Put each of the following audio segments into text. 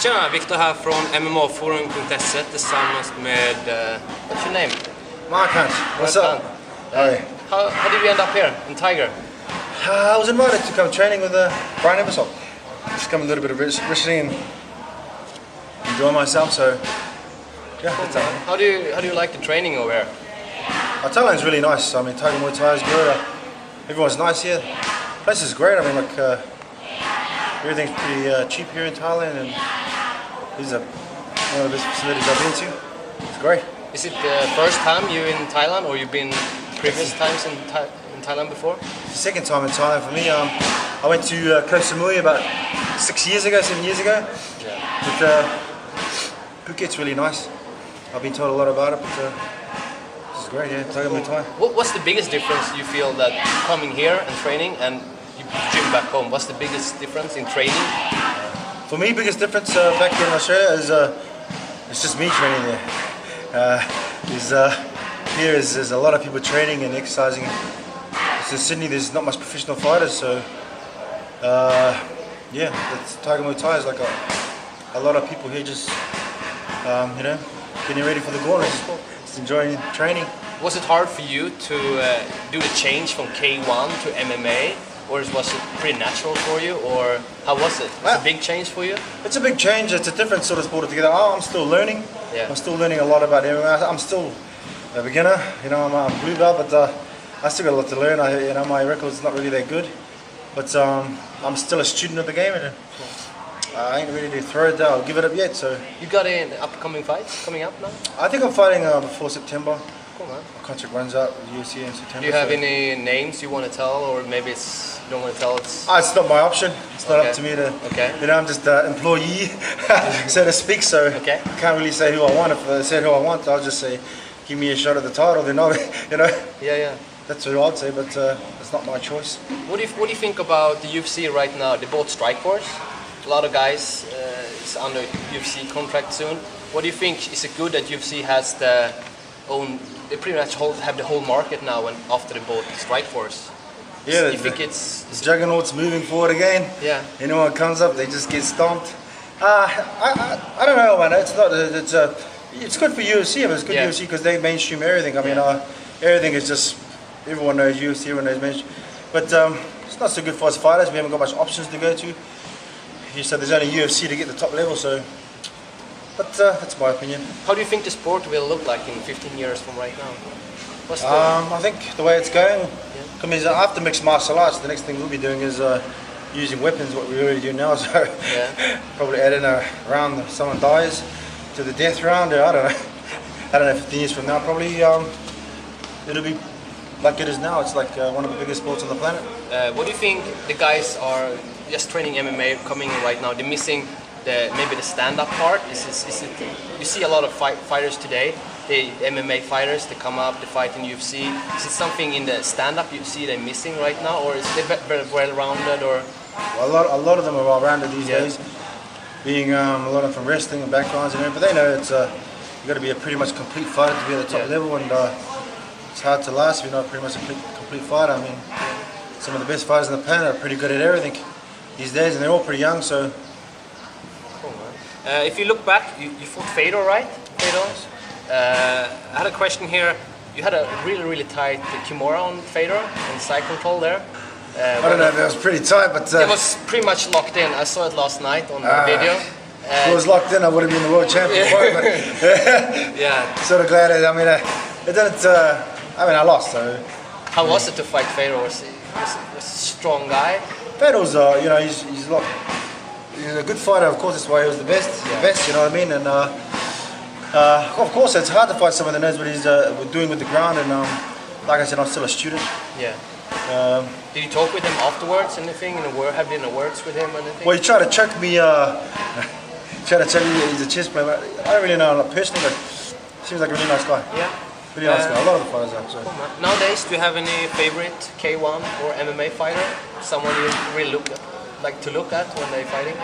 Tjena, Viktor här från MMAForum.se tillsammans med, what's your name? Mark Hunt. What's up? Hi. How did you end up here in Tiger? I was invited to come training with Brian Ebersol. Just come a little bit of wrestling and enjoy myself. So yeah. Cool, man. How do you like the training over here? Thailand's really nice. I mean, Tiger Muay Thai is good. Everyone's nice here. Place is great. I mean, like everything's pretty cheap here in Thailand, and these are one of the best facilities I've been to. It's great. Is it the first time you're in Thailand, or you've been previous times in Thailand before? It's the second time in Thailand for me. I went to Koh Samui about 7 years ago. Yeah. But Phuket's really nice. I've been told a lot about it, but this is great. Yeah, Tiger Muay Thai. What's the biggest difference you feel that coming here and training and you gym back home? What's the biggest difference in training? For me, biggest difference back in Australia is it's just me training there. Here is a lot of people training and exercising. In Sydney, there's not much professional fighters, so yeah, Tiger Muay Thai is like a lot of people here just you know, getting ready for the gauntlet, just enjoying training. Was it hard for you to do the change from K1 to MMA, or was it pretty natural for you, or how was it? Was it a big change for you? It's a big change. It's a different sort of sport altogether. I'm still learning. Yeah. I'm still learning a lot about MMA. I'm still a beginner. You know, I'm a blue belt, but I still got a lot to learn. You know, my record's not really that good, but I'm still a student of the game, and I ain't ready to throw it down or give it up yet. So you got an upcoming fight coming up now? I think I'm fighting before September. Cool, man. My contract runs out with UFC in September. Do you have any names you want to tell, or maybe you don't want to tell? It's not my option. It's not up to me to. Okay. You know, I'm just an employee, so to speak. So I can't really say who I want. If I said who I want, I'll just say, give me a shot at the title. Then you know. Yeah. That's what I'd say, but it's not my choice. What do you think about the UFC right now? They bought Strikeforce. A lot of guys is under UFC contract soon. What do you think? Is it good that UFC has the own? They pretty much have the whole market now, and after they bought Strikeforce. Yeah. You think it's Juggernaut's moving forward again. Yeah. Anyone comes up, they just get stomped. I don't know, man. It's good for UFC. It's good UFC because they mainstream everything. I mean, everything is just. Everyone knows UFC, everyone knows mainstream. But it's not so good for us fighters. We haven't got much options to go to. You said there's only UFC to get the top level, so. But that's my opinion. How do you think the sport will look like in 15 years from right now? I think the way it's going, I mean, after mixed martial arts, the next thing we'll be doing is using weapons, what we already do now. So probably add in a round if someone dies to the death round. I don't know, 15 years from now, probably it'll be like it is now. It's like one of the biggest sports on the planet. What do you think the guys are just training MMA coming in right now? They're missing maybe the stand-up part. Is it? You see a lot of fighters today. The MMA fighters, they come up, they fight in UFC. Is it something in the stand-up you see they're missing right now, or is they very well-rounded? Or well, a lot of them are well-rounded these days. Being a lot of them from wrestling and backgrounds and everything, but they know it's you got to be a pretty much complete fighter to be at the top level, and it's hard to last if you're not pretty much a complete fighter. I mean, some of the best fighters on the planet are pretty good at everything these days, and they're all pretty young. So, cool, man. If you look back, you fought Fedor, right? Fedor. I had a question here. You had a really tight kimura on Fedor and side control there. I don't know if it was pretty tight, but it was pretty much locked in. I saw it last night on the video. If it was locked in, I would have been the world champion. Yeah. Sort of glad. I mean, it didn't. I mean, I lost. So. How was it to fight Fedor? Was he a strong guy? Fedor's, you know, he's a good fighter. Of course, that's why he was the best. The best, you know what I mean? And of course, it's hard to fight someone that knows what he's doing with the ground. And like I said, I'm still a student. Yeah. Did you talk with him afterwards? Anything? Have you been words with him? Anything? Well, he tried to choke me. Tried to tell me he's a chess player. I don't really know him personally, but he seems like a really nice guy. Yeah. Really nice guy. A lot of the fighters are. So. Cool, nowadays, do you have any favorite K1 or MMA fighter? Someone you really like to look at when they're fighting?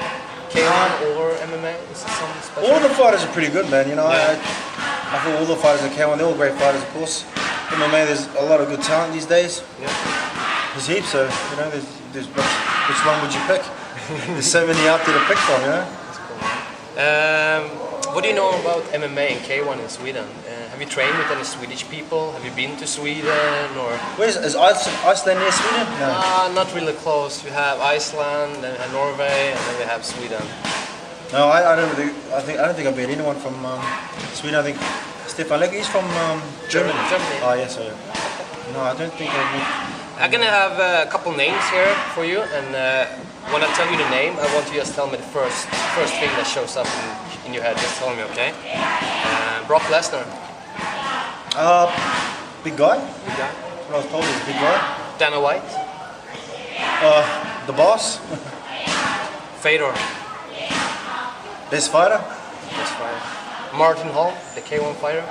K1 or MMA? Is it some special? All the fighters are pretty good, man. You know, I feel all the fighters in K1, they're all great fighters, of course. MMA, there's a lot of good talent these days. Yeah. There's heaps, so you know, there's which one would you pick? There's so many out there to pick from, you know? That's cool. What do you know about MMA and K1 in Sweden? Have you trained with any Swedish people? Have you been to Sweden or? Is Iceland near Sweden? No. Not really close. We have Iceland and Norway, and then we have Sweden. No, I don't think I've met anyone from Sweden. I think Stefan Legge is from Germany. Germany. Oh yes, no, I don't think I've met. I'm gonna have a couple names here for you, and when I tell you the name, I want you to just tell me the first thing that shows up in your head. Just tell me, okay? Brock Lesnar. Big guy. Big guy. What I was told is big guy. Dana White. The boss. Fedor. Best fighter. Best fighter. Martin Hall, the K1 fighter.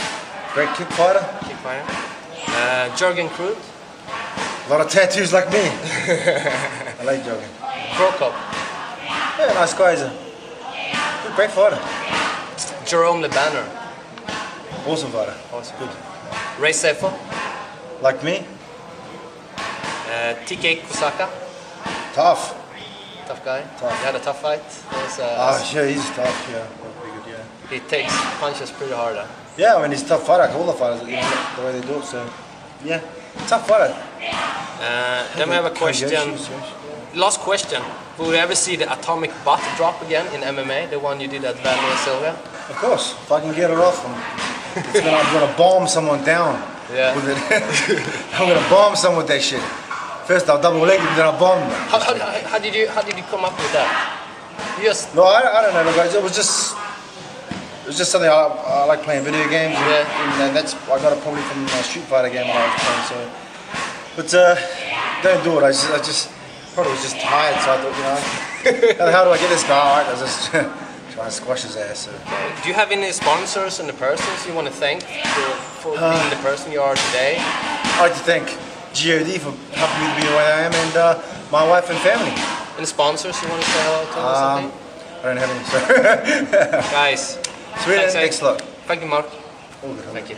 Great kick fighter. Kick fighter. Jürgen Krut. A lot of tattoos like me. I like Jürgen. Prokop. Yeah, nice guy. He's a great fighter. Jerome Le Banner. Awesome fighter. Awesome. Good. Ray Sefo. Like me. TK Kusaka. Tough. Tough guy. Tough. He had a tough fight. Sure, he's tough. Yeah, pretty good. Yeah. He takes punches pretty hard. Yeah, I mean he's a tough fighter. All the fighters, you know, the way they do it. So, yeah, tough fighter. Then we have a question. Last question. Will we ever see the atomic butt drop again in MMA? The one you did at vanliga? Of course, if I can get it off, I'm gonna bomb someone down with it. I'm gonna bomb someone with that shit. First I'll double leg it, then I'll bomb them. How did you come up with that? You just No, I don't know. Look, it was just something I like playing video games. And that's I got it probably from my Street Fighter game when I was playing. So, but don't do it. I just probably was just tired. So I thought, you know, how do I get this guy? All right, I just try and squash his ass. So. Do you have any sponsors and the persons you want to thank for being the person you are today? I'd like to thank GOD for helping me to be the way I am, and my wife and family. Any sponsors you want to say hello to or something? I don't have any. So. Guys, Sweden, thanks a lot. Thank you, Mark. All good. Thank you.